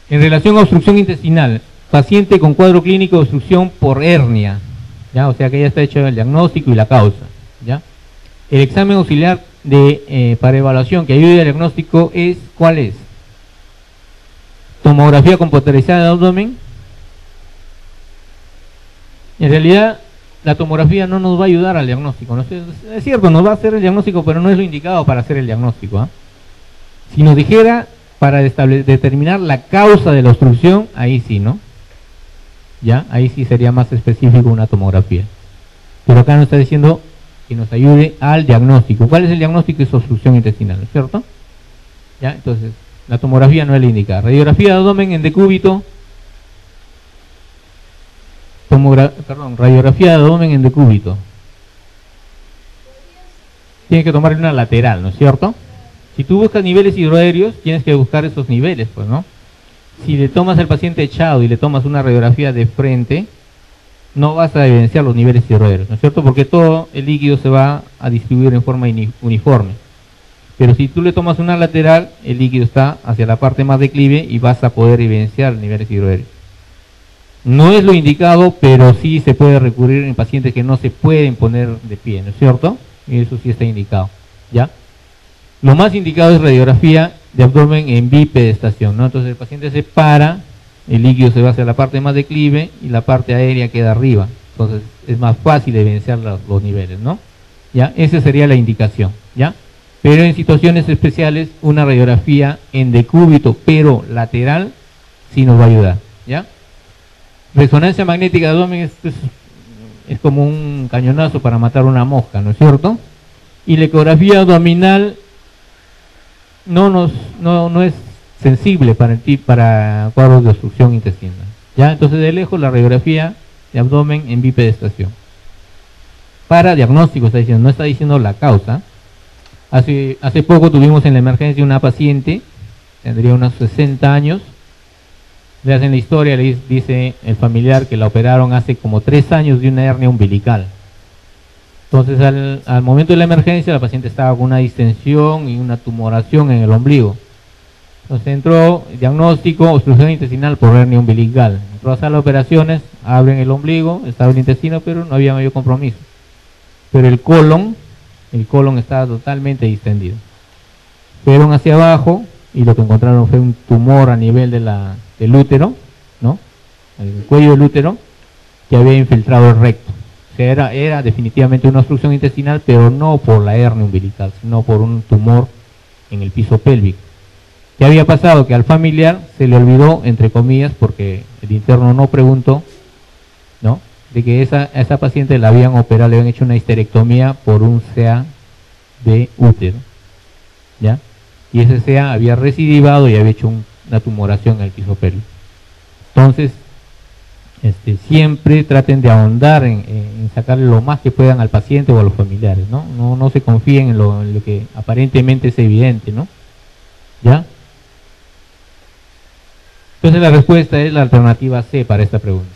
En relación a obstrucción intestinal, paciente con cuadro clínico de obstrucción por hernia, ¿ya? O sea que ya está hecho el diagnóstico y la causa, ¿ya? El examen auxiliar para evaluación que ayude al diagnóstico es, ¿cuál es? Tomografía computarizada de abdomen. En realidad, la tomografía no nos va a ayudar al diagnóstico, ¿no? Es cierto, nos va a hacer el diagnóstico, pero no es lo indicado para hacer el diagnóstico, ¿eh? Si nos dijera para determinar la causa de la obstrucción, ahí sí, ¿no? Ya, ahí sí sería más específico una tomografía. Pero acá nos está diciendo que nos ayude al diagnóstico. ¿Cuál es el diagnóstico? Es obstrucción intestinal, ¿cierto? Ya, entonces, la tomografía no es la indicada. Radiografía de abdomen en decúbito. Radiografía de abdomen en decúbito. Tienes que tomarle una lateral, ¿no es cierto? Si tú buscas niveles hidroaéreos, tienes que buscar esos niveles, pues, ¿no? Si le tomas al paciente echado y le tomas una radiografía de frente, no vas a evidenciar los niveles hidroaéreos, ¿no es cierto? Porque todo el líquido se va a distribuir en forma uniforme. Pero si tú le tomas una lateral, el líquido está hacia la parte más declive y vas a poder evidenciar niveles hidroaéreos. No es lo indicado, pero sí se puede recurrir en pacientes que no se pueden poner de pie, ¿no es cierto? Y eso sí está indicado, ¿ya? Lo más indicado es radiografía de abdomen en bipedestación, ¿no? Entonces el paciente se para, el líquido se va hacia la parte más declive y la parte aérea queda arriba. Entonces es más fácil evidenciar los niveles, ¿no? ¿Ya? Esa sería la indicación, ¿ya? Pero en situaciones especiales, una radiografía en decúbito, pero lateral, sí nos va a ayudar, ¿ya? Resonancia magnética de abdomen es como un cañonazo para matar una mosca, ¿no es cierto? Y la ecografía abdominal no es sensible para cuadros de obstrucción intestinal, ¿ya? Entonces de lejos la radiografía de abdomen en bipedestación. Para diagnóstico está diciendo, no está diciendo la causa. Hace poco tuvimos en la emergencia una paciente, tendría unos 60 años, le hacen la historia, le dice el familiar que la operaron hace como 3 años de una hernia umbilical. Entonces al momento de la emergencia la paciente estaba con una distensión y una tumoración en el ombligo. Entonces entró diagnóstico, obstrucción intestinal por hernia umbilical. Entró a sala de operaciones, abren el ombligo, estaba el intestino, pero no había mayor compromiso. Pero el colon estaba totalmente distendido. Fueron hacia abajo y lo que encontraron fue un tumor a nivel del útero, ¿no? El cuello del útero, que había infiltrado el recto. O sea, era definitivamente una obstrucción intestinal, pero no por la hernia umbilical, sino por un tumor en el piso pélvico. ¿Qué había pasado? Que al familiar se le olvidó, entre comillas, porque el interno no preguntó, ¿no?, de que a esa paciente la habían operado, le habían hecho una histerectomía por un CA de útero, ¿ya? Y ese CA había recidivado y había hecho una tumoración en el piso pélvico. Entonces, siempre traten de ahondar en sacarle lo más que puedan al paciente o a los familiares, ¿no? No se confíen en lo que aparentemente es evidente, ¿no? ¿Ya? Entonces la respuesta es la alternativa C para esta pregunta.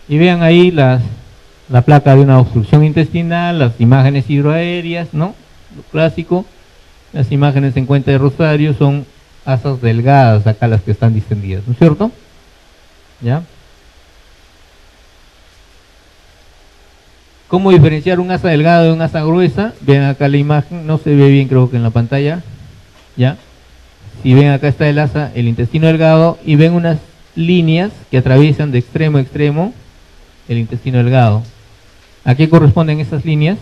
Y vean ahí la placa de una obstrucción intestinal, las imágenes hidroaéreas, ¿no? Lo clásico. Las imágenes en cuenta de Rosario son asas delgadas, acá las que están distendidas, ¿no es cierto? ¿Ya? ¿Cómo diferenciar un asa delgada de un asa gruesa? Vean acá la imagen, no se ve bien creo que en la pantalla, ¿ya? Si ven acá está el asa, el intestino delgado, y ven unas líneas que atraviesan de extremo a extremo el intestino delgado. ¿A qué corresponden esas líneas?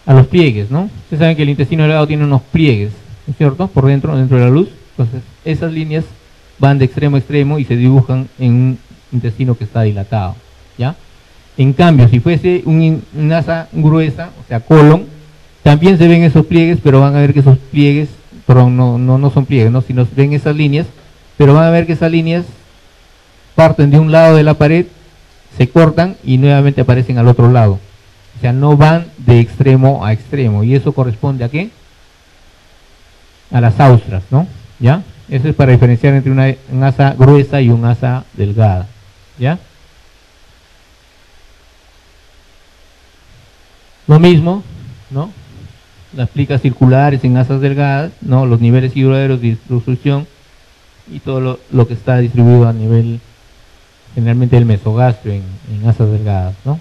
A los pliegues, ¿no? Ustedes saben que el intestino delgado tiene unos pliegues, ¿no es cierto? Por dentro de la luz. Entonces, esas líneas van de extremo a extremo y se dibujan en un intestino que está dilatado, ¿ya? En cambio, si fuese una asa gruesa, o sea, colon, también se ven esos pliegues, pero van a ver que esos pliegues, perdón, no son pliegues, ¿no?, sino ven esas líneas, pero van a ver que esas líneas parten de un lado de la pared, se cortan y nuevamente aparecen al otro lado. O sea, no van de extremo a extremo. ¿Y eso corresponde a qué? A las austras, ¿no? ¿Ya? Eso es para diferenciar entre un asa gruesa y un asa delgada. ¿Ya? Lo mismo, ¿no? Las plicas circulares en asas delgadas, ¿no? Los niveles hidroaéreos de obstrucción y todo lo que está distribuido a nivel generalmente del mesogastrio en asas delgadas, ¿no?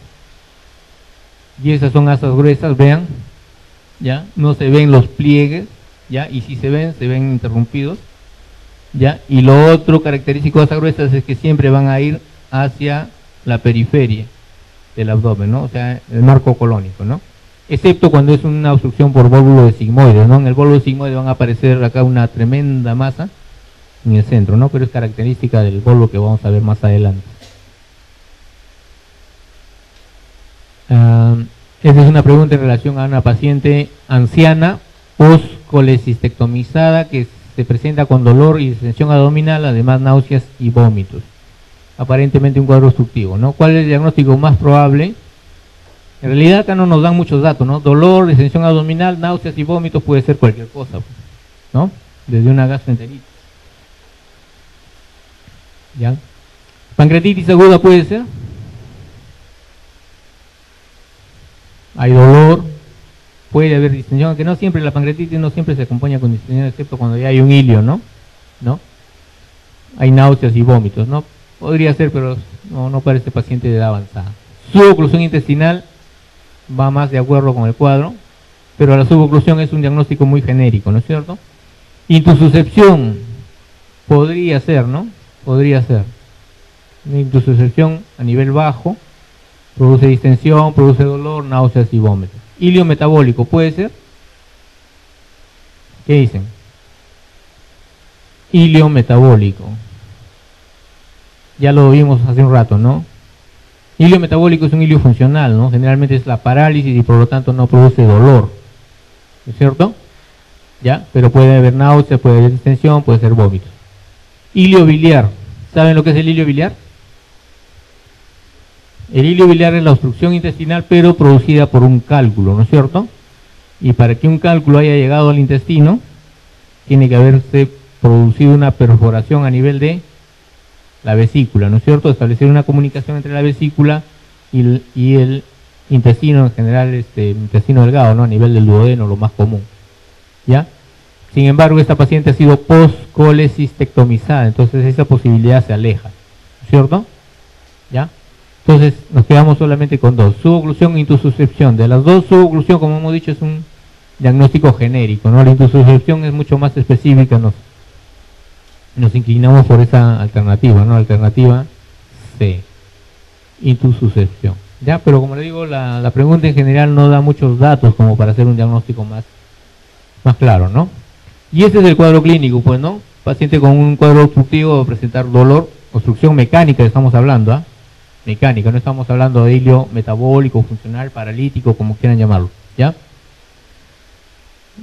Y esas son asas gruesas, vean, ya no se ven los pliegues, ya, y si se ven interrumpidos, ya. Y lo otro característico de asas gruesas es que siempre van a ir hacia la periferia del abdomen, ¿no? O sea, el marco colónico, ¿no? Excepto cuando es una obstrucción por bóbulo de sigmoide, ¿no? En el bóbulo de sigmoide van a aparecer acá una tremenda masa en el centro, ¿no? Pero es característica del bóbulo que vamos a ver más adelante. Esta es una pregunta en relación a una paciente anciana post-colecistectomizada que se presenta con dolor y distensión abdominal, además náuseas y vómitos. Aparentemente un cuadro obstructivo, ¿no? ¿Cuál es el diagnóstico más probable? En realidad acá no nos dan muchos datos, ¿no? Dolor, distensión abdominal, náuseas y vómitos puede ser cualquier cosa, ¿no? Desde una gastroenteritis. ¿Ya? Pancreatitis aguda puede ser. Hay dolor, puede haber distensión, aunque no siempre, la pancreatitis no siempre se acompaña con distensión, excepto cuando ya hay un hilio, ¿no? Hay náuseas y vómitos, ¿no? Podría ser, pero no para este paciente de edad avanzada. Suboclusión intestinal va más de acuerdo con el cuadro, pero la suboclusión es un diagnóstico muy genérico, ¿no es cierto? Intususcepción podría ser, ¿no? Podría ser. Una intususcepción a nivel bajo, produce distensión, produce dolor, náuseas y vómitos. Hilio metabólico, ¿puede ser? ¿Qué dicen? Hilio metabólico. Ya lo vimos hace un rato, ¿no? Hilio metabólico es un hilio funcional, ¿no? Generalmente es la parálisis y por lo tanto no produce dolor, ¿no es cierto? ¿Ya? Pero puede haber náuseas, puede haber distensión, puede ser vómitos. Hilio biliar. ¿Saben lo que es el hilio biliar? El hilio biliar es la obstrucción intestinal, pero producida por un cálculo, ¿no es cierto? Y para que un cálculo haya llegado al intestino, tiene que haberse producido una perforación a nivel de la vesícula, ¿no es cierto? Establecer una comunicación entre la vesícula y el intestino, en general, intestino delgado, ¿no? A nivel del duodeno, lo más común, ¿ya? Sin embargo, esta paciente ha sido post-colecistectomizada, entonces esa posibilidad se aleja, ¿no es cierto? ¿Ya? Entonces nos quedamos solamente con dos, suboclusión e intususcepción. De las dos, suboclusión, como hemos dicho, es un diagnóstico genérico, ¿no? La intususcepción es mucho más específica, nos inclinamos por esa alternativa, ¿no? Alternativa C, intususcepción. ¿Ya? Pero como le digo, la pregunta en general no da muchos datos como para hacer un diagnóstico más claro, ¿no? Y ese es el cuadro clínico, pues, ¿no? Paciente con un cuadro obstructivo va a presentar dolor, obstrucción mecánica, estamos hablando, ¿ah? Mecánica, no estamos hablando de hilio metabólico, funcional, paralítico, como quieran llamarlo, ¿ya?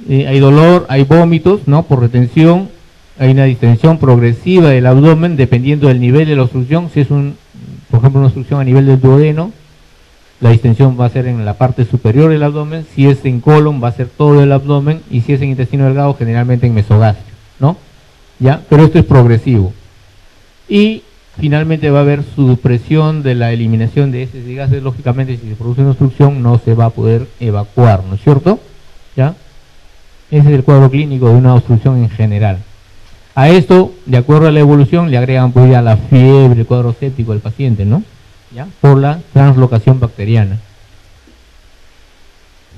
Hay dolor, hay vómitos, ¿no? Por retención, hay una distensión progresiva del abdomen dependiendo del nivel de la obstrucción. Si es por ejemplo, una obstrucción a nivel del duodeno, la distensión va a ser en la parte superior del abdomen. Si es en colon, va a ser todo el abdomen, y si es en intestino delgado, generalmente en mesogastrio, ¿no? ¿Ya? Pero esto es progresivo. Y finalmente va a haber supresión de la eliminación de heces y gases. Lógicamente, si se produce una obstrucción, no se va a poder evacuar, ¿no es cierto? ¿Ya? Ese es el cuadro clínico de una obstrucción en general. A esto, de acuerdo a la evolución, le agregan pues ya la fiebre, el cuadro séptico del paciente, ¿no? ¿Ya? Por la translocación bacteriana.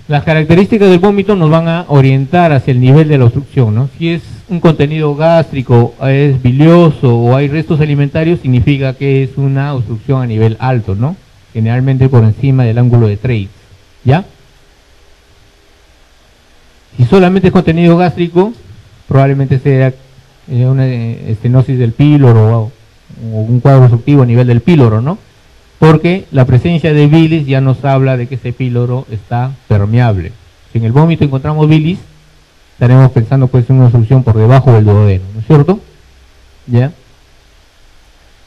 Las características del vómito nos van a orientar hacia el nivel de la obstrucción, ¿no? Si es un contenido gástrico, es bilioso o hay restos alimentarios, significa que es una obstrucción a nivel alto, ¿no? Generalmente por encima del ángulo de Treitz, ¿ya? Si solamente es contenido gástrico, probablemente sea una estenosis del píloro o un cuadro obstructivo a nivel del píloro, ¿no? Porque la presencia de bilis ya nos habla de que ese píloro está permeable. Si en el vómito encontramos bilis, estaremos pensando pues en una obstrucción por debajo del duodeno, ¿no es cierto? ¿Ya?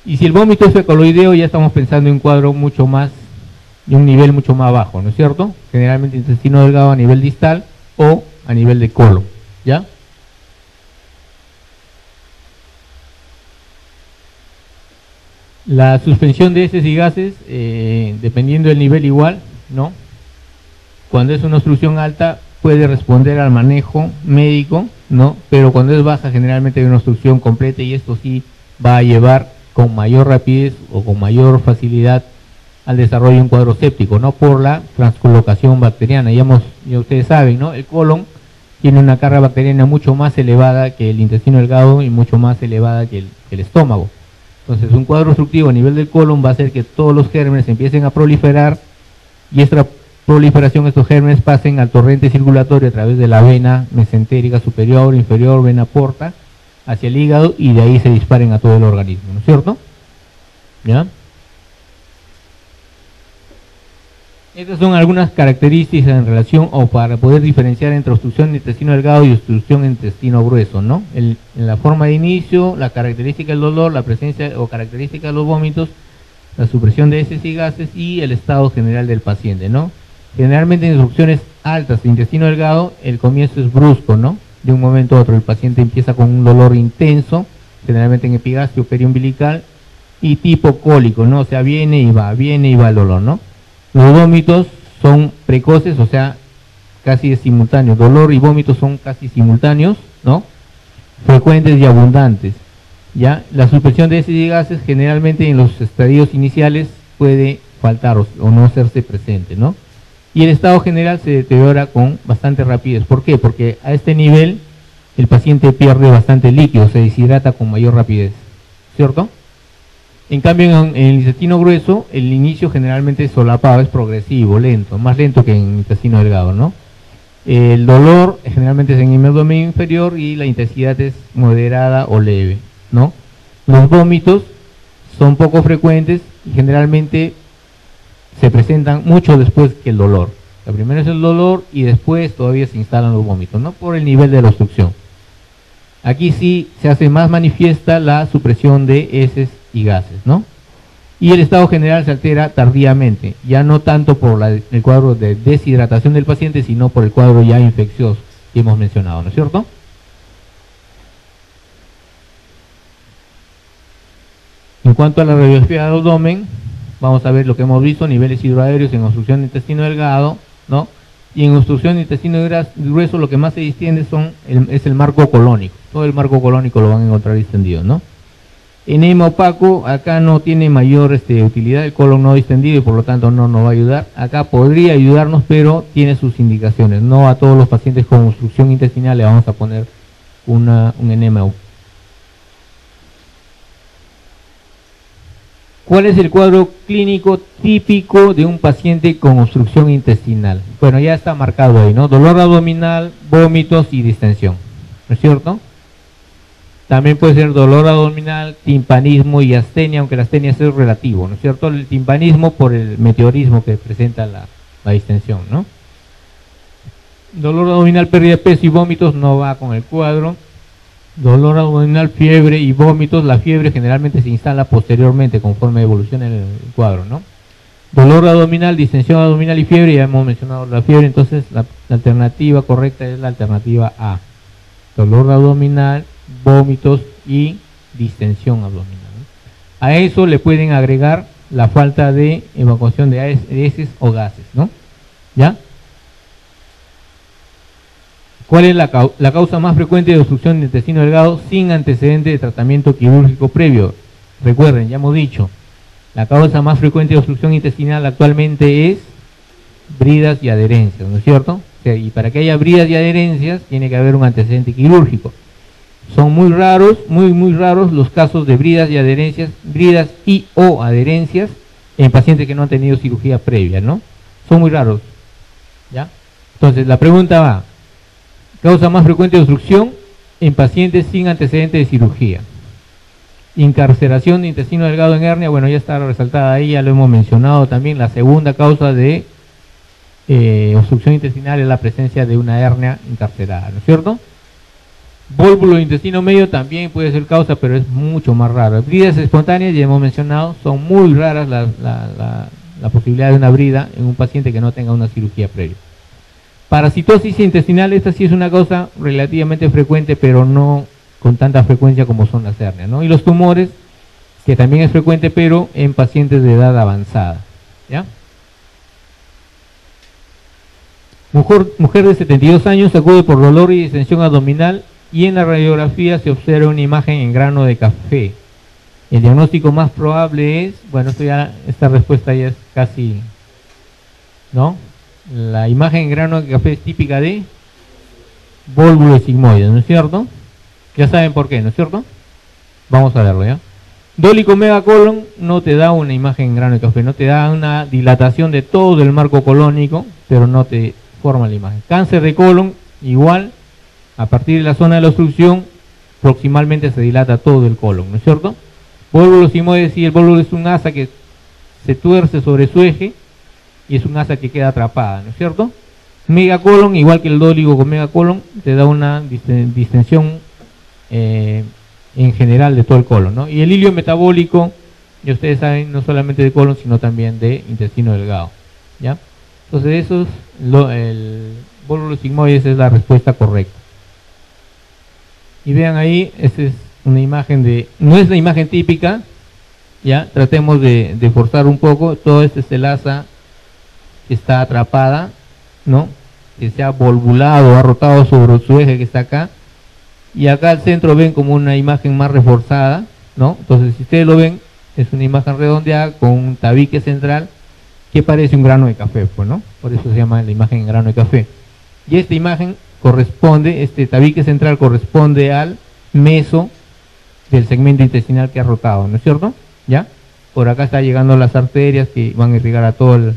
Y si el vómito es fecaloideo, ya estamos pensando en un cuadro mucho más, de un nivel mucho más bajo, ¿no es cierto? Generalmente intestino delgado a nivel distal o a nivel de colon, ¿ya? La suspensión de heces y gases, dependiendo del nivel igual, ¿no? Cuando es una obstrucción alta, puede responder al manejo médico, ¿no? Pero cuando es baja generalmente hay una obstrucción completa y esto sí va a llevar con mayor rapidez o con mayor facilidad al desarrollo de un cuadro séptico, ¿no? Por la transcolocación bacteriana. Ya ustedes saben, ¿no? El colon tiene una carga bacteriana mucho más elevada que el intestino delgado y mucho más elevada que el estómago. Entonces un cuadro obstructivo a nivel del colon va a hacer que todos los gérmenes empiecen a proliferar y esta proliferación, estos gérmenes pasen al torrente circulatorio a través de la vena mesentérica superior, inferior, vena porta, hacia el hígado y de ahí se disparen a todo el organismo, ¿no es cierto? ¿Ya? Estas son algunas características en relación o para poder diferenciar entre obstrucción de intestino delgado y obstrucción de intestino grueso, ¿no? En la forma de inicio, la característica del dolor, la presencia o característica de los vómitos, la supresión de heces y gases y el estado general del paciente, ¿no? Generalmente en obstrucciones altas de intestino delgado el comienzo es brusco, ¿no? De un momento a otro el paciente empieza con un dolor intenso, generalmente en epigastrio periumbilical y tipo cólico, ¿no? O sea, viene y va el dolor, ¿no? Los vómitos son precoces, o sea, casi simultáneos. Dolor y vómitos son casi simultáneos, ¿no? Frecuentes y abundantes. ¿Ya? La supresión de heces y gases generalmente en los estadios iniciales puede faltar o no hacerse presente, ¿no? Y el estado general se deteriora con bastante rapidez. ¿Por qué? Porque a este nivel el paciente pierde bastante líquido, se deshidrata con mayor rapidez, ¿cierto? En cambio en el intestino grueso el inicio generalmente es solapado, es progresivo, lento, más lento que en el intestino delgado, ¿no? El dolor generalmente es en el abdomen inferior y la intensidad es moderada o leve, ¿no? Los vómitos son poco frecuentes y generalmente se presentan mucho después que el dolor. La primera es el dolor y después todavía se instalan los vómitos, ¿no? Por el nivel de la obstrucción. Aquí sí se hace más manifiesta la supresión de heces y gases, ¿no? Y el estado general se altera tardíamente, ya no tanto por el cuadro de deshidratación del paciente, sino por el cuadro ya infeccioso que hemos mencionado, ¿no es cierto? En cuanto a la radiografía del abdomen, vamos a ver lo que hemos visto, niveles hidroaéreos en obstrucción de intestino delgado, ¿no? Y en obstrucción de intestino grueso lo que más se distiende es el marco colónico. Todo el marco colónico lo van a encontrar distendido, ¿no? Enema opaco, acá no tiene mayor utilidad, el colon no distendido y por lo tanto no nos va a ayudar. Acá podría ayudarnos, pero tiene sus indicaciones. No a todos los pacientes con obstrucción intestinal le vamos a poner un enema opaco. ¿Cuál es el cuadro clínico típico de un paciente con obstrucción intestinal? Bueno, ya está marcado ahí, ¿no? Dolor abdominal, vómitos y distensión, ¿no es cierto? También puede ser dolor abdominal, timpanismo y astenia, aunque la astenia es relativo, ¿no es cierto? El timpanismo por el meteorismo que presenta la distensión, ¿no? Dolor abdominal, pérdida de peso y vómitos no va con el cuadro. Dolor abdominal, fiebre y vómitos, la fiebre generalmente se instala posteriormente conforme evoluciona el cuadro, ¿no? Dolor abdominal, distensión abdominal y fiebre, ya hemos mencionado la fiebre, entonces la alternativa correcta es la alternativa A. Dolor abdominal, vómitos y distensión abdominal, ¿no? A eso le pueden agregar la falta de evacuación de heces o gases, ¿no? ¿Ya? ¿Cuál es la causa más frecuente de obstrucción del intestino delgado sin antecedente de tratamiento quirúrgico previo? Recuerden, ya hemos dicho, la causa más frecuente de obstrucción intestinal actualmente es bridas y adherencias, ¿no es cierto? O sea, y para que haya bridas y adherencias tiene que haber un antecedente quirúrgico. Son muy raros, muy raros los casos de bridas y adherencias, bridas y o adherencias en pacientes que no han tenido cirugía previa, ¿no? Son muy raros, ¿ya? Entonces la pregunta va: causa más frecuente de obstrucción en pacientes sin antecedente de cirugía. Incarceración de intestino delgado en hernia, bueno, ya está resaltada ahí, ya lo hemos mencionado también. La segunda causa de obstrucción intestinal es la presencia de una hernia encarcerada, ¿no es cierto? Vólvulo de intestino medio también puede ser causa, pero es mucho más raro. Bridas espontáneas, ya hemos mencionado, son muy raras la posibilidad de una brida en un paciente que no tenga una cirugía previa. Parasitosis intestinal, esta sí es una causa relativamente frecuente, pero no con tanta frecuencia como son las hernias, ¿no? Y los tumores, que también es frecuente, pero en pacientes de edad avanzada, ¿ya? Mujer de 72 años acude por dolor y distensión abdominal y en la radiografía se observa una imagen en grano de café. El diagnóstico más probable es, bueno, esta respuesta ya es casi, ¿no? La imagen en grano de café es típica de vólvulo sigmoide, ¿no es cierto? Ya saben por qué, ¿no es cierto? Vamos a verlo, ¿ya? Dólico megacolon no te da una imagen en grano de café, no te da una dilatación de todo el marco colónico, pero no te forma la imagen. Cáncer de colon, igual, a partir de la zona de la obstrucción, proximalmente se dilata todo el colon, ¿no es cierto? Vólvulo sigmoide, sí, el vólvulo es un asa que se tuerce sobre su eje y es un asa que queda atrapada, ¿no es cierto? Megacolon, igual que el dólico con megacolon, te da una distensión en general de todo el colon, ¿no? Y el hilio metabólico, ya ustedes saben, no solamente de colon, sino también de intestino delgado, ¿ya? Entonces eso es el vólvulo sigmoide, esa es la respuesta correcta. Y vean ahí, esa es una imagen no es la imagen típica, ya, tratemos de forzar un poco, todo este es el asa que está atrapada, ¿no? Que se ha volvulado, ha rotado sobre su eje que está acá, y acá al centro ven como una imagen más reforzada, ¿no? Entonces si ustedes lo ven, es una imagen redondeada con un tabique central que parece un grano de café, pues, ¿no? Por eso se llama la imagen en grano de café. Y esta imagen corresponde, este tabique central corresponde al meso del segmento intestinal que ha rotado, ¿no es cierto? ¿Ya? Por acá está llegando las arterias que van a irrigar a todo el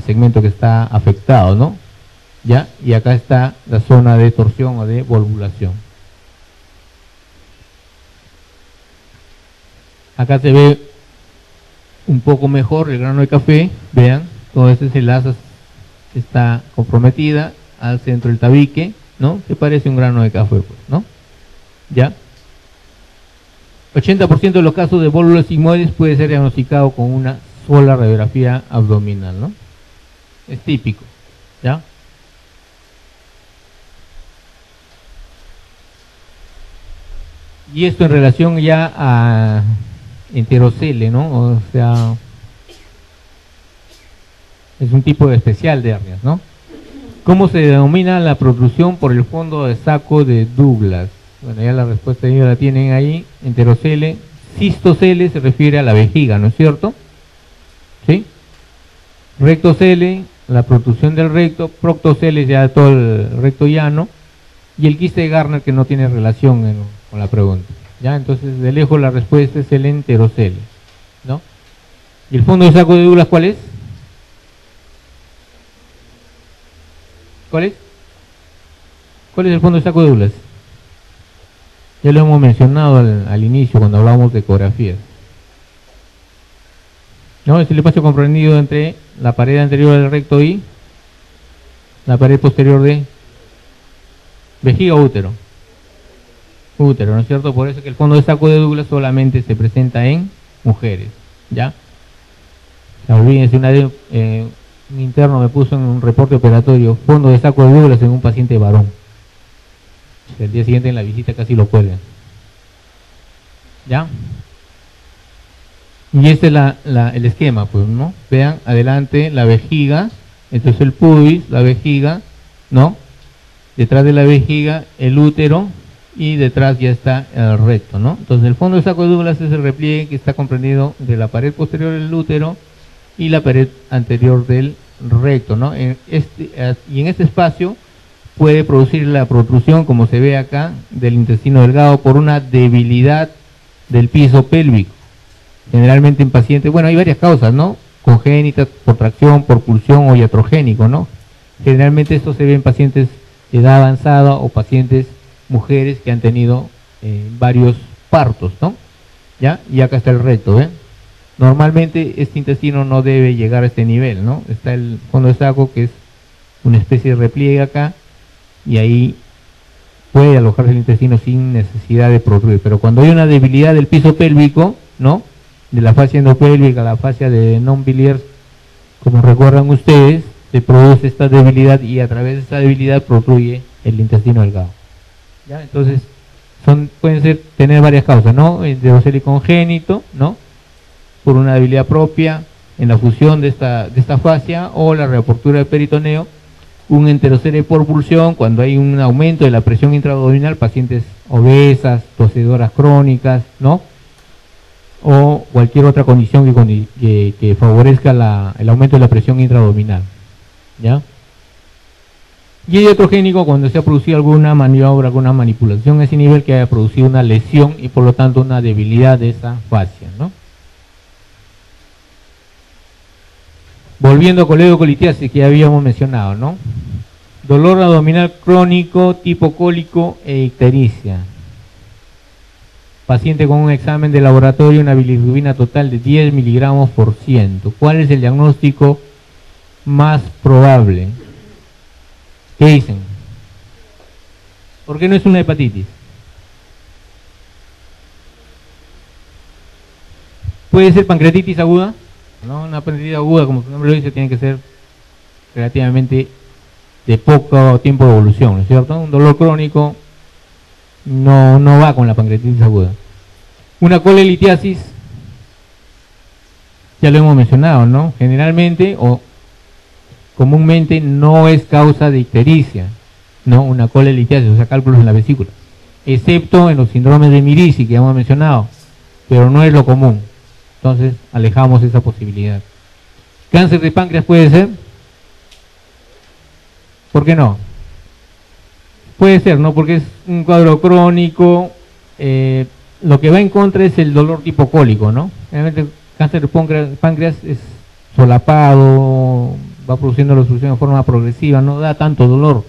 segmento que está afectado, ¿no? ¿Ya? Y acá está la zona de torsión o de volvulación. Acá se ve un poco mejor el grano de café, vean, todo ese es el asa que está comprometida al centro del tabique, ¿no? Que parece un grano de café, pues, ¿no? ¿Ya? 80% de los casos de vólvulos sigmoides puede ser diagnosticado con una sola radiografía abdominal, ¿no? Es típico, ¿ya? Y esto en relación ya a enterocele, ¿no? O sea, es un tipo especial de hernias, ¿no? ¿Cómo se denomina la protrusión por el fondo de saco de Douglas? Bueno, ya la respuesta ya la tienen ahí. Enterocele. Cistocele se refiere a la vejiga, ¿no es cierto? ¿Sí? Rectocele, la protrusión del recto. Proctocele, ya todo el recto llano. Y el quiste de Garner, que no tiene relación con la pregunta. ¿Ya? Entonces, de lejos la respuesta es el enterocele, ¿no? ¿Y el fondo de saco de Douglas cuál es? ¿Cuál es? ¿Cuál es el fondo de saco de Douglas? Ya lo hemos mencionado al inicio cuando hablábamos de ecografías. ¿No? Es el espacio comprendido entre la pared anterior del recto y la pared posterior de vejiga o útero. Útero, ¿no es cierto? Por eso que el fondo de saco de Douglas solamente se presenta en mujeres, ¿ya? Olvídense, un interno me puso en un reporte operatorio fondo de saco de Douglas en un paciente varón. El día siguiente en la visita casi lo cuelgan. ¿Ya? Y este es el esquema, pues, ¿no? Vean, adelante la vejiga, entonces el pubis, la vejiga, ¿no? Detrás de la vejiga el útero y detrás ya está el recto, ¿no? Entonces el fondo de saco de Douglas es el repliegue que está comprendido de la pared posterior del útero y la pared anterior del recto, ¿no? Y en este espacio puede producir la protrusión, como se ve acá, del intestino delgado por una debilidad del piso pélvico. Generalmente en pacientes, bueno, hay varias causas, ¿no? Congénitas, por tracción, por pulsión o iatrogénico, ¿no? Generalmente esto se ve en pacientes de edad avanzada o pacientes mujeres que han tenido varios partos, ¿no? ¿Ya? Y acá está el recto, ¿ven? Normalmente este intestino no debe llegar a este nivel, ¿no? Está el fondo de saco, que es una especie de repliegue acá, y ahí puede alojarse el intestino sin necesidad de protruir. Pero cuando hay una debilidad del piso pélvico, ¿no? De la fascia endopélvica, la fascia de non-biliars, como recuerdan ustedes, se produce esta debilidad y a través de esta debilidad protruye el intestino delgado. ¿Ya? Entonces, pueden tener varias causas, ¿no? Enterocele congénito, ¿no? Por una debilidad propia en la fusión de esta fascia, o la reapertura del peritoneo, un enterocele por pulsión cuando hay un aumento de la presión intraabdominal, pacientes obesas, tosedoras crónicas, ¿no? O cualquier otra condición que favorezca el aumento de la presión intraabdominal, ¿ya? Y el iatrogénico cuando se ha producido alguna maniobra, alguna manipulación a ese nivel que haya producido una lesión y por lo tanto una debilidad de esa fascia, ¿no? Volviendo a coledocolitiasis que ya habíamos mencionado, ¿no? Dolor abdominal crónico, tipo cólico e ictericia. Paciente con un examen de laboratorio, una bilirrubina total de 10 miligramos por ciento. ¿Cuál es el diagnóstico más probable? ¿Qué dicen? ¿Por qué no es una hepatitis? ¿Puede ser pancreatitis aguda? No, una pancreatitis aguda, como su nombre lo dice, tiene que ser relativamente de poco tiempo de evolución, ¿no es cierto? Un dolor crónico no va con la pancreatitis aguda. Una colelitiasis, ya lo hemos mencionado, ¿no? Generalmente o comúnmente no es causa de ictericia, ¿no? Una colelitiasis, o sea, cálculos en la vesícula, excepto en los síndromes de Mirici que ya hemos mencionado, pero no es lo común. Entonces, alejamos esa posibilidad. ¿Cáncer de páncreas puede ser? ¿Por qué no? Puede ser, ¿no? Porque es un cuadro crónico, lo que va en contra es el dolor tipo cólico, ¿no? Realmente el cáncer de páncreas es solapado, va produciendo la obstrucción de forma progresiva, no da tanto dolor,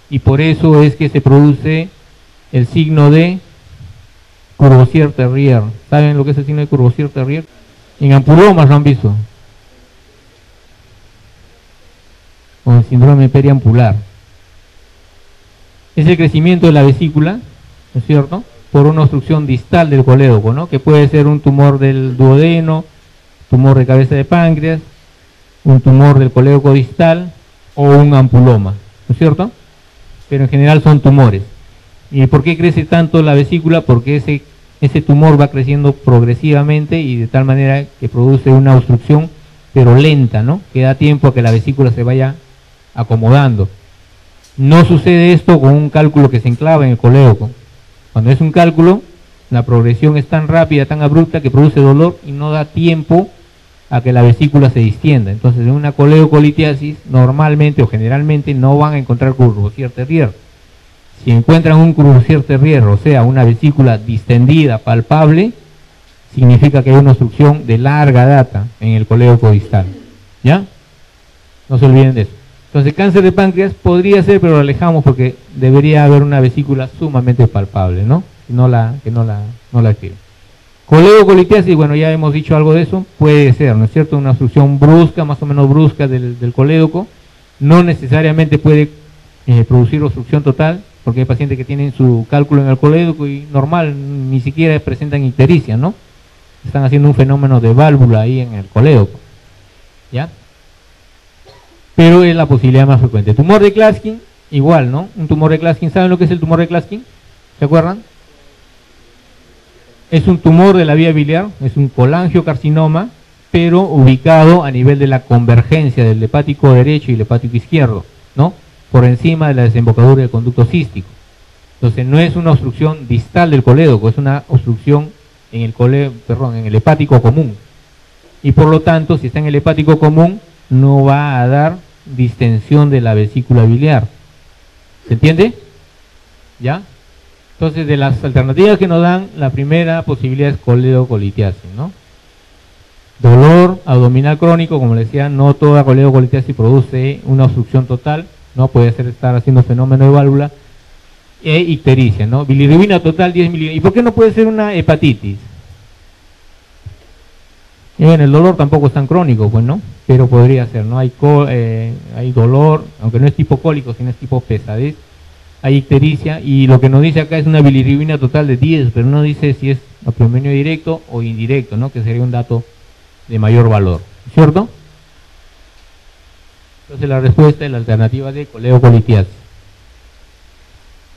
y por eso es que se produce el signo de Courvoisier-Terrier. ¿Saben lo que es el signo de Courvoisier-Terrier? En ampulomas lo han visto, con el síndrome periampular. Es el crecimiento de la vesícula, ¿no es cierto?, por una obstrucción distal del colédoco, ¿no?, que puede ser un tumor del duodeno, tumor de cabeza de páncreas, un tumor del colédoco distal o un ampuloma, ¿no es cierto? Pero en general son tumores. ¿Y por qué crece tanto la vesícula? Porque ese tumor va creciendo progresivamente y de tal manera que produce una obstrucción, pero lenta, ¿no?, que da tiempo a que la vesícula se vaya acomodando. No sucede esto con un cálculo que se enclava en el colédoco. Cuando es un cálculo, la progresión es tan rápida, tan abrupta, que produce dolor y no da tiempo a que la vesícula se distienda. Entonces, en una coledocolitiasis, normalmente o generalmente no van a encontrar Courvoisier-Terrier. Si encuentran un Courvoisier-Terrier, o sea, una vesícula distendida, palpable, significa que hay una obstrucción de larga data en el colédoco distal. ¿Ya? No se olviden de eso. Entonces, cáncer de páncreas podría ser, pero lo alejamos porque debería haber una vesícula sumamente palpable, ¿no? Que no la adquiere. Coledocolitiasis, bueno, ya hemos dicho algo de eso, puede ser, ¿no es cierto?, una obstrucción brusca, más o menos brusca del colédoco. No necesariamente puede producir obstrucción total, porque hay pacientes que tienen su cálculo en el colédoco y normal, ni siquiera presentan ictericia, ¿no? Están haciendo un fenómeno de válvula ahí en el colédoco, ¿ya? Pero es la posibilidad más frecuente. Tumor de Klatskin, igual, ¿no? Un tumor de Klatskin, ¿saben lo que es el tumor de Klatskin? ¿Se acuerdan? Es un tumor de la vía biliar, es un colangiocarcinoma, pero ubicado a nivel de la convergencia del hepático derecho y el hepático izquierdo, ¿no? Por encima de la desembocadura del conducto cístico. Entonces no es una obstrucción distal del colédoco, es una obstrucción en el hepático común. Y por lo tanto, si está en el hepático común, no va a dar distensión de la vesícula biliar. ¿Se entiende? ¿Ya? Entonces, de las alternativas que nos dan, la primera posibilidad es coledocolitiasis, ¿no? Dolor abdominal crónico, como les decía, no toda coledocolitiasis produce una obstrucción total, ¿no? Puede estar haciendo fenómeno de válvula, e ictericia, ¿no? Bilirrubina total 10 miligramos. ¿Y por qué no puede ser una hepatitis? Y bueno, el dolor tampoco es tan crónico, pues, ¿no? Pero podría ser, ¿no? Hay dolor, aunque no es tipo cólico, sino es tipo pesadez. Hay ictericia, y lo que nos dice acá es una bilirrubina total de 10, pero no dice si es apleumenio directo o indirecto, ¿no? Que sería un dato de mayor valor, ¿cierto? Entonces la respuesta es la alternativa de coledocolitiasis.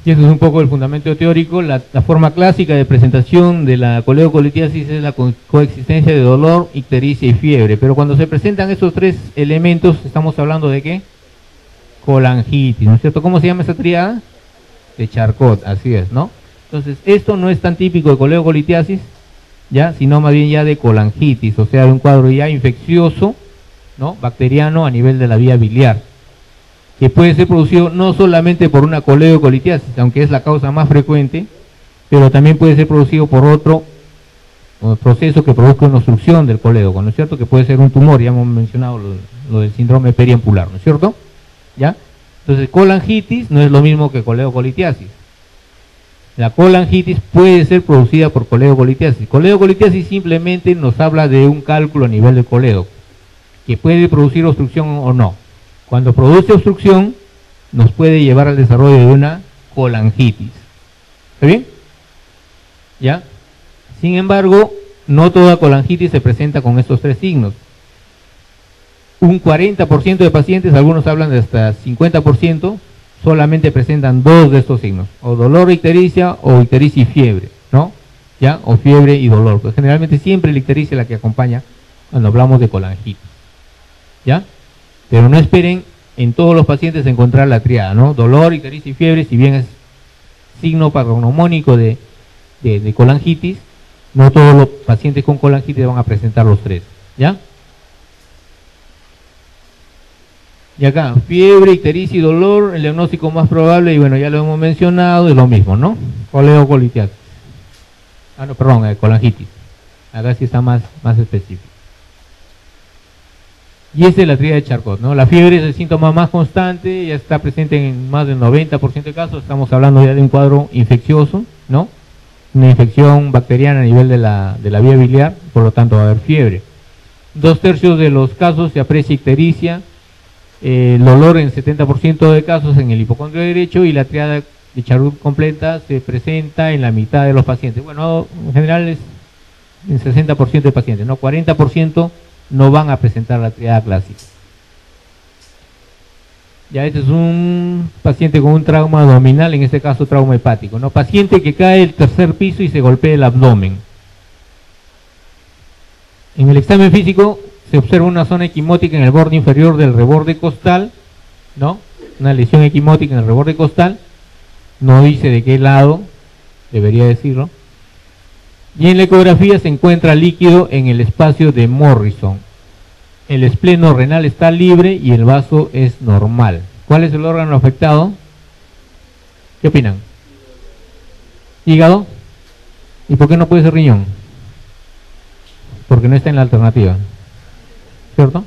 Y eso es un poco el fundamento teórico. La forma clásica de presentación de la coledocolitiasis es la coexistencia de dolor, ictericia y fiebre. Pero cuando se presentan esos tres elementos, ¿estamos hablando de qué? colangitis, ¿no es cierto? ¿Cómo se llama esa triada? De Charcot, así es, ¿no? Entonces, esto no es tan típico de coleocolitiasis, ya, sino más bien ya de colangitis, o sea, de un cuadro ya infeccioso, ¿no? Bacteriano a nivel de la vía biliar, que puede ser producido no solamente por una coleocolitiasis, aunque es la causa más frecuente, pero también puede ser producido por otro proceso que produzca una obstrucción del colédoco, ¿no es cierto? Que puede ser un tumor, ya hemos mencionado lo del síndrome periampular, ¿no es cierto? ¿Ya? Entonces, colangitis no es lo mismo que coleocolitiasis. La colangitis puede ser producida por coleocolitiasis. Coleocolitiasis simplemente nos habla de un cálculo a nivel del colédoco, que puede producir obstrucción o no. Cuando produce obstrucción, nos puede llevar al desarrollo de una colangitis. ¿Está bien? ¿Ya? Sin embargo, no toda colangitis se presenta con estos tres signos. Un 40% de pacientes, algunos hablan de hasta 50%, solamente presentan dos de estos signos, o dolor e ictericia, o ictericia y fiebre, ¿no? ¿Ya? O fiebre y dolor. Pues generalmente siempre la ictericia es la que acompaña cuando hablamos de colangitis, ¿ya? Pero no esperen en todos los pacientes encontrar la triada, ¿no? Dolor, ictericia y fiebre, si bien es signo patognomónico de colangitis, no todos los pacientes con colangitis van a presentar los tres, ¿ya? Y acá, fiebre, ictericia y dolor, el diagnóstico más probable, y bueno, ya lo hemos mencionado, es lo mismo, ¿no? Coleocolitiasis. Ah, no, perdón, colangitis. Acá sí está más específico. Y esa es la tríada de Charcot, ¿no? La fiebre es el síntoma más constante, ya está presente en más del 90% de casos, estamos hablando ya de un cuadro infeccioso, ¿no? Una infección bacteriana a nivel de la vía biliar, por lo tanto va a haber fiebre. 2/3 de los casos se aprecia ictericia, el dolor en 70% de casos en el hipocondrio derecho, y la triada de Charcot completa se presenta en la mitad de los pacientes. Bueno, en general es en 60% de pacientes, ¿no? 40% no van a presentar la triada clásica. Ya este es un paciente con un trauma abdominal, en este caso trauma hepático, ¿no? Paciente que cae del tercer piso y se golpea el abdomen. En el examen físico se observa una zona equimótica en el borde inferior del reborde costal, ¿no? Una lesión equimótica en el reborde costal, no dice de qué lado, debería decirlo. Y en la ecografía se encuentra líquido en el espacio de Morrison. El espleno renal está libre y el vaso es normal. ¿Cuál es el órgano afectado? ¿Qué opinan? ¿Hígado? ¿Y por qué no puede ser riñón? Porque no está en la alternativa, ¿cierto?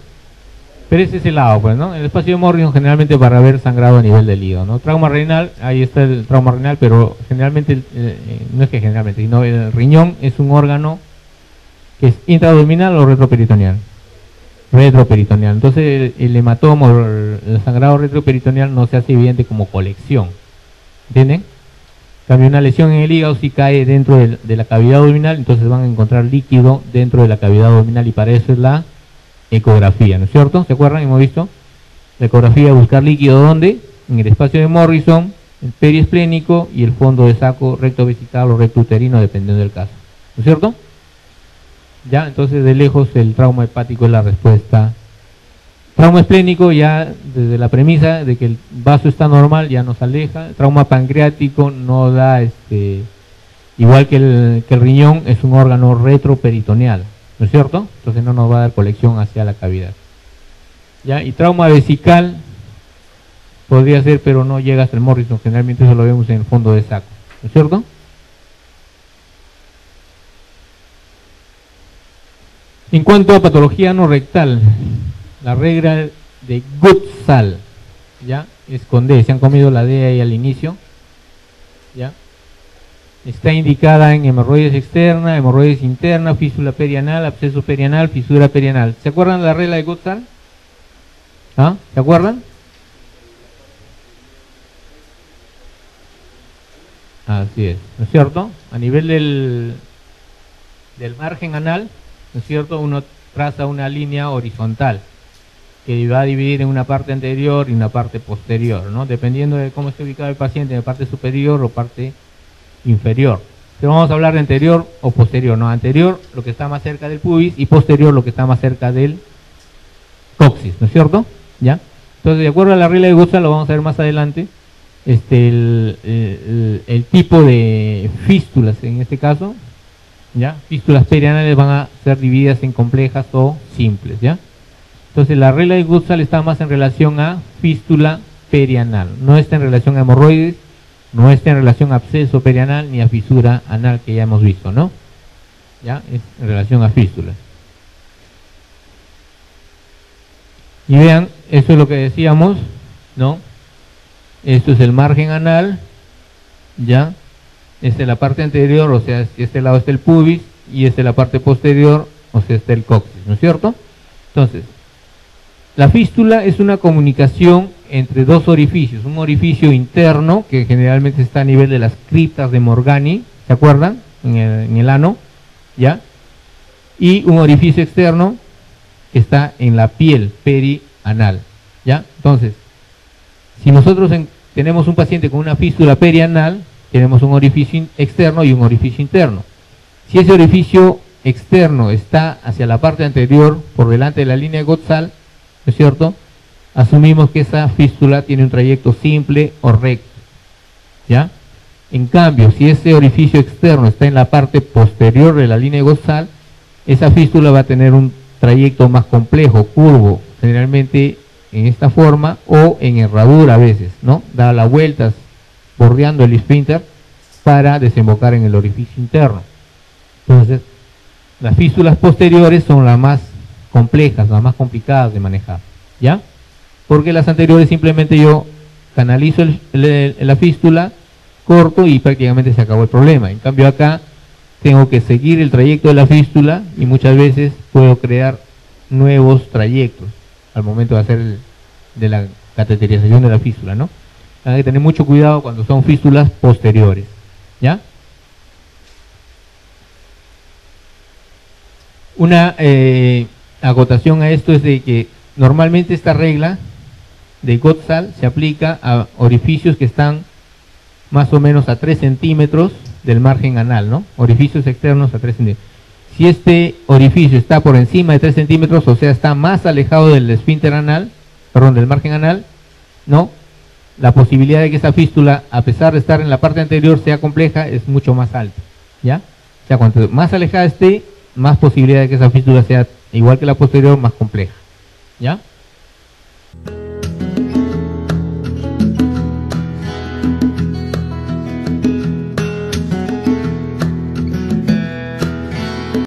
Pero ese es el lado, pues, ¿no? El espacio de Morrison generalmente para ver sangrado a nivel del hígado, ¿no? Trauma renal, ahí está el trauma renal, pero generalmente, no es que generalmente, sino el riñón es un órgano que es intraabdominal o retroperitoneal. Retroperitoneal. Entonces el hematoma, el sangrado retroperitoneal no se hace evidente como colección. ¿Entienden? En cambio, una lesión en el hígado si cae dentro de la cavidad abdominal, entonces van a encontrar líquido dentro de la cavidad abdominal, y para eso es la ecografía, ¿no es cierto? ¿Se acuerdan? Hemos visto la ecografía, buscar líquido ¿dónde? En el espacio de Morrison, el periesplénico y el fondo de saco recto vesical o recto uterino, dependiendo del caso, ¿no es cierto? Ya, entonces de lejos el trauma hepático es la respuesta. Trauma esplénico, ya desde la premisa de que el vaso está normal, ya nos aleja. Trauma pancreático no da, igual que el riñón, es un órgano retroperitoneal, ¿no es cierto? Entonces no nos va a dar colección hacia la cavidad. Ya, y trauma vesical podría ser, pero no llega hasta el Morrison, generalmente eso lo vemos en el fondo de saco, ¿no es cierto? En cuanto a patología no rectal, la regla de Gutzal, ¿ya? Es con D, se han comido la D ahí al inicio, ¿ya? Está indicada en hemorroides externa, hemorroides interna, fístula perianal, absceso perianal, fisura perianal. ¿Se acuerdan de la regla de Gutzal? ¿Ah? ¿Se acuerdan? Así es, ¿no es cierto? A nivel del margen anal, ¿no es cierto? Uno traza una línea horizontal que va a dividir en una parte anterior y una parte posterior, ¿no? Dependiendo de cómo esté ubicado el paciente, en la parte superior o parte inferior. Pero vamos a hablar de anterior o posterior, ¿no? Anterior, lo que está más cerca del pubis, y posterior, lo que está más cerca del coxis, ¿no es cierto? ¿Ya? Entonces, de acuerdo a la regla de Gottsal, lo vamos a ver más adelante, el tipo de fístulas en este caso, ¿ya? Fístulas perianales van a ser divididas en complejas o simples, ¿ya? Entonces la regla de Gottsal está más en relación a fístula perianal, no está en relación a hemorroides, no está en relación a absceso perianal ni a fisura anal que ya hemos visto, ¿no? Ya es en relación a fístulas. Y vean, eso es lo que decíamos, ¿no? Esto es el margen anal, ¿ya? Esta es la parte anterior, o sea, si este lado está el pubis, y esta es la parte posterior, o sea, está el coxis, ¿no es cierto? Entonces, la fístula es una comunicación entre dos orificios, un orificio interno, que generalmente está a nivel de las criptas de Morgani, ¿se acuerdan? En el ano, ¿ya? Y un orificio externo, que está en la piel perianal, ¿ya? Entonces, si nosotros tenemos un paciente con una fístula perianal, tenemos un orificio externo y un orificio interno. Si ese orificio externo está hacia la parte anterior, por delante de la línea de Gottsal, ¿no es cierto? Asumimos que esa fístula tiene un trayecto simple o recto, ¿ya? En cambio, si ese orificio externo está en la parte posterior de la línea de Gottsal, esa fístula va a tener un trayecto más complejo, curvo, generalmente en esta forma o en herradura a veces, ¿no? Da las vueltas bordeando el esfínter para desembocar en el orificio interno. Entonces, las fístulas posteriores son las más complejas, las más complicadas de manejar, ¿ya? Porque las anteriores simplemente yo canalizo la fístula, corto y prácticamente se acabó el problema. En cambio acá tengo que seguir el trayecto de la fístula y muchas veces puedo crear nuevos trayectos al momento de hacer de la cateterización de la fístula, ¿no? Hay que tener mucho cuidado cuando son fístulas posteriores, ¿ya? Una acotación a esto es de que normalmente esta regla de Gottsal se aplica a orificios que están más o menos a 3 centímetros del margen anal, ¿no? Orificios externos a 3 centímetros. Si este orificio está por encima de 3 centímetros, o sea, está más alejado del esfínter anal, perdón, del margen anal, ¿no? La posibilidad de que esa fístula, a pesar de estar en la parte anterior, sea compleja, es mucho más alta, ¿ya? O sea, cuanto más alejada esté, más posibilidad de que esa fístula sea, igual que la posterior, más compleja, ¿ya?